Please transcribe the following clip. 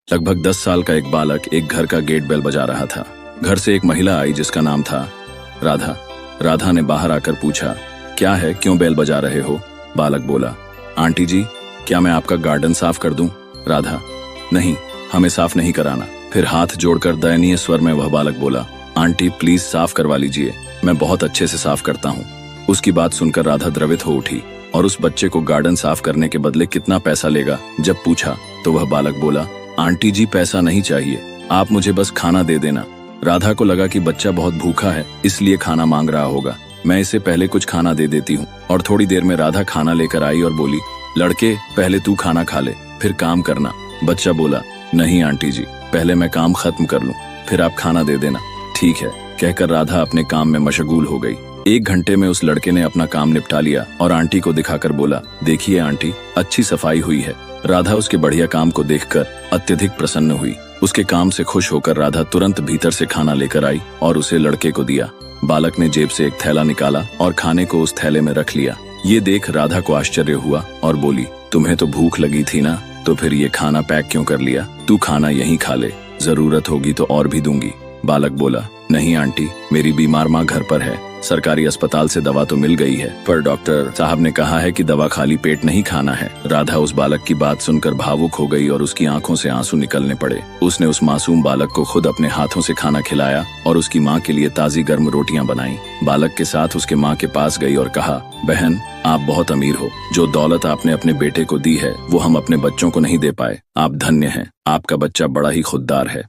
लगभग 10 साल का एक बालक एक घर का गेट बेल बजा रहा था। घर से एक महिला आई जिसका नाम था राधा। राधा ने बाहर आकर पूछा, क्या है, क्यों बेल बजा रहे हो? बालक बोला, आंटी जी, क्या मैं आपका गार्डन साफ कर दूं? राधा, नहीं, हमें साफ नहीं कराना। फिर हाथ जोड़कर दयनीय स्वर में वह बालक बोला, आंटी प्लीज साफ करवा लीजिए, मैं बहुत अच्छे से साफ करता हूँ। उसकी बात सुनकर राधा द्रवित हो उठी और उस बच्चे को गार्डन साफ करने के बदले कितना पैसा लेगा जब पूछा तो वह बालक बोला, आंटी जी पैसा नहीं चाहिए, आप मुझे बस खाना दे देना। राधा को लगा कि बच्चा बहुत भूखा है इसलिए खाना मांग रहा होगा, मैं इसे पहले कुछ खाना दे देती हूँ। और थोड़ी देर में राधा खाना लेकर आई और बोली, लड़के पहले तू खाना खा ले फिर काम करना। बच्चा बोला, नहीं आंटी जी, पहले मैं काम खत्म कर लूँ फिर आप खाना दे देना। ठीक है, कहकर राधा अपने काम में मशगूल हो गई। 1 घंटे में उस लड़के ने अपना काम निपटा लिया और आंटी को दिखाकर बोला, देखिए आंटी, अच्छी सफाई हुई है। राधा उसके बढ़िया काम को देखकर अत्यधिक प्रसन्न हुई। उसके काम से खुश होकर राधा तुरंत भीतर से खाना लेकर आई और उसे लड़के को दिया। बालक ने जेब से एक थैला निकाला और खाने को उस थैले में रख लिया। ये देख राधा को आश्चर्य हुआ और बोली, तुम्हें तो भूख लगी थी ना, तो फिर ये खाना पैक क्यों कर लिया? तू खाना यहीं खा ले, जरूरत होगी तो और भी दूंगी। बालक बोला, नहीं आंटी, मेरी बीमार माँ घर पर है, सरकारी अस्पताल से दवा तो मिल गई है, पर डॉक्टर साहब ने कहा है कि दवा खाली पेट नहीं खाना है। राधा उस बालक की बात सुनकर भावुक हो गई और उसकी आंखों से आंसू निकलने पड़े। उसने उस मासूम बालक को खुद अपने हाथों से खाना खिलाया और उसकी माँ के लिए ताजी गर्म रोटियां बनाई। बालक के साथ उसके माँ के पास गई और कहा, बहन, आप बहुत अमीर हो, जो दौलत आपने अपने बेटे को दी है वो हम अपने बच्चों को नहीं दे पाए। आप धन्य हैं, आपका बच्चा बड़ा ही खुददार है।